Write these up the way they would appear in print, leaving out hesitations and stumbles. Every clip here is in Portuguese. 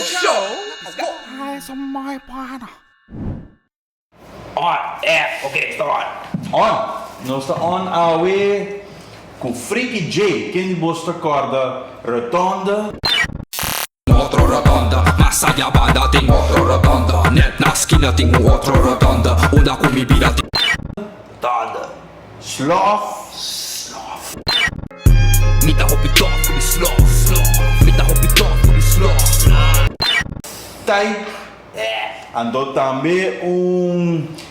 show. Ai, sa mai pana. On, okay, start. On. Nós está on our way com Freaky J, quem de bosta corda rotonda. Motor rotonda, massa di banda tem motor rotonda. Net na esquina tem outro rotonda. Una comibida tem Tonda. Sloth. Mita hop it off, me slow. Mita hop it off, me slow. Type. Andou também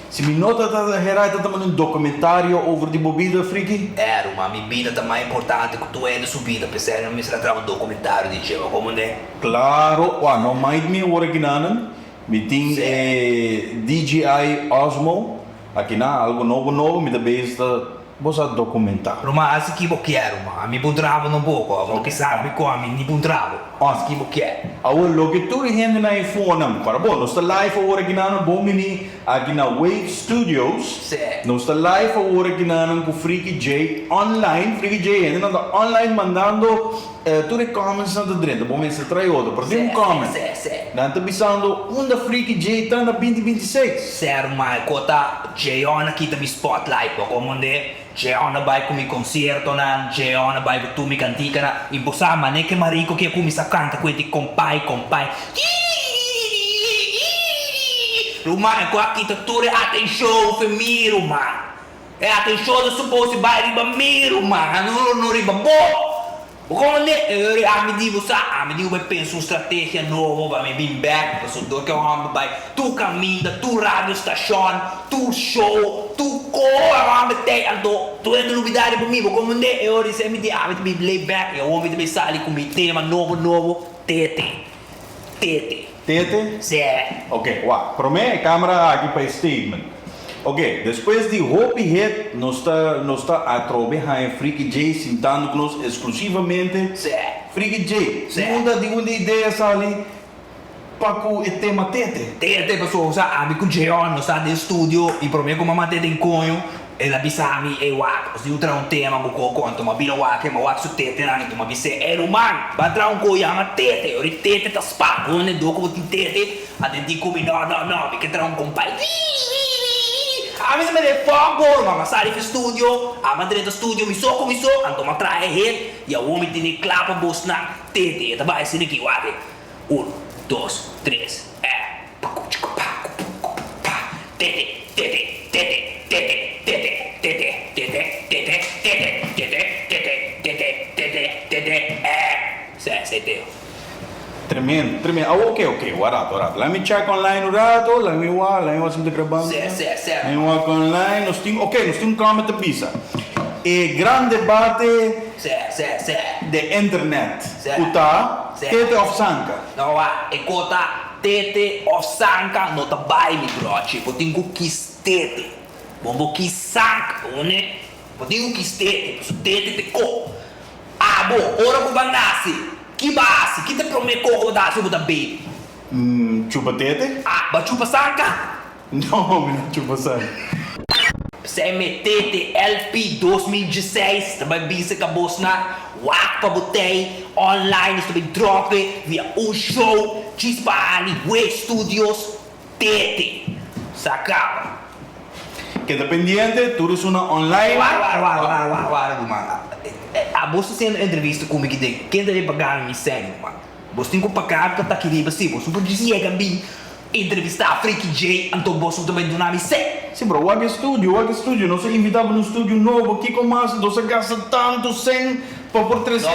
se me nota está também documentário over die bebida Freaky. Uma bebida também importante que tu é na sua vida. Pensei não me será um documentário de Cheva, como é? Claro, não mais me original. Me tem DJI Osmo. Aqui na algo novo, me também está você documentar. Mas assim que eu quero, mas me bundravo um pouco, porque sabe como me bundravo. Assim que eu quero. Lo que tu rende na iPhone, para bom, nós está live original bom mini aqui na Wave Studios. Nós está live original com Freaky J online, Freaky J ainda está online mandando tu comments na dentro, bom mas trai outro, por um comment. Não está pensando onde Freaky J está na 2026. Sério, mas cota J-On aqui também spotlight, como é? J-On vai com mi concerto na, J-On vai com tu mi cantica na, e você mas nem que marico que come sa canta com esse compai. Rumah, aqui tá tudo atenção femiro, man. Atenção do suposto vai riba miro, man. Não riba bom. Como é? Me digo vai pensar uma estratégia nova, vai me bring back, pessoal que eu amo, vai tu caminha, tu rádio estação, tu show, tu cor, vai ter ando, tu é novidade para mim, como é? Eu disse me dia, vai me lay back, eu vou me pensar ali com meu tema novo, tete. Tete? Sim. Ok, para mim a câmera aqui para statement. Ok, depois de Hope Hit, nós está a trabalhar em Freaky J, sentando conosco exclusivamente. Sim. Freaky J, Sim. segunda ideia ali para o tema Tete. Tete, pessoal, sabe que o J-On não está no estúdio, e para mim como uma tete em conho, ela bisami e wak, se eu trago um tema com o conto, mas bila wak, mas wak su tete na nito, mas bise é humano, vai trazer um coisa a tete, eu tete tá spa, né, do como tem tete, a gente come não, porque trazer um compai. A mim se me deu fogo, mas sai do estúdio, a madre do estúdio me soco, então me traz hit, e a homem tem clapa bos na tete, tá vai ser aqui, wak, 1, 2, 3, Tremendo. Ok, warato. Let me check online let me watch the gravando. Let me walk online, nós temos comment de pizza. E grande debate de internet. Uta, Tete of Sanka. Não, é cota Tete of Sanka, não tá bem, mi broche. Eu tenho que tete. Vou que sanka, né? Eu tenho que tete, tete te co. Bom, ora que vai nascer. Que base, que te promete que dá sobre da baby? Chupa Tete? Mas chupa sanka? Não, não chupa sanka. CMTT LP 2016, também bisa acabou na Wak para botei online, também drop via show, Chispani, Wave Studios, TT, sacava. Que dependiente, tudo isso na online. Você sendo entrevista comigo de quem deve pagar me sério, mano. Você tem que pagar que tá aqui riba, sim. Você pode dizer que me entrevistar Freaky J, então você também do nome sério. Sim, bro, o estúdio, nós invitava no estúdio novo, que começa, você gasta tanto sem para por 300.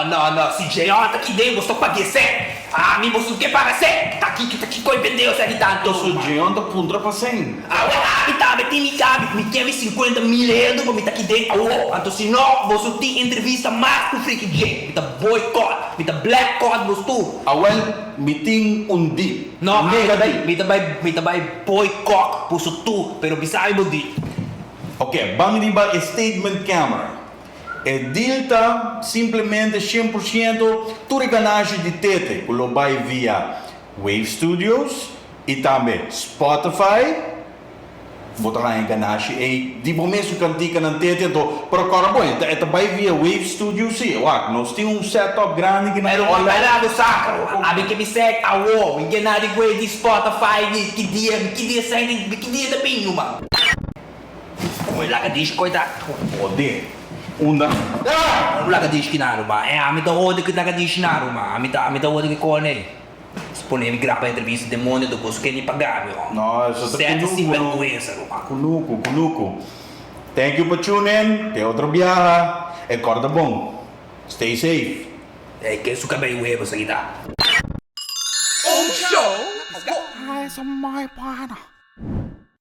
Não, se J.O. tá aqui dentro, você paga sério. Me você quer pagar sério? Tá aqui com vendeu sério tanto. Se o J.O. tá puntra para 100. Me quer 50 mil euros para me tá aqui dentro. Então se não, você tem entrevista mais com Freaky J. Me tá boycott, me tá black code, você tudo. Me tem deal. Não, me também boycott, por isso tudo, pero bisai mo di. Ok, vamos diba statement camera. E deal tá simplesmente 100% tu reganagem de Tete, que lo vai via Wave Studios e também Spotify, Bota lá em ganache e di momento cantica não tem então para caramba é vai via Wave Studio sim uau nós temos setup grande que Pero não olha do sacro, abi que me segue a uo, ninguém nada de coisa de Spotify, que dia sai, que dia da pinho, mano. Olha lá que diz coitado. pode uma Olha lá que diz que nada, mano. É a mim da outra que tá diz nada, mano. A mim da outra que corne. Spune mi grava entrevista demônio do curso que nem pagar, meu. nossa Sete sem vergonha, mano. Kunuku thank you for tuning in tem outro viaja é corda bom stay safe É que isso cabelo é você que dá. Ai, sa mai pana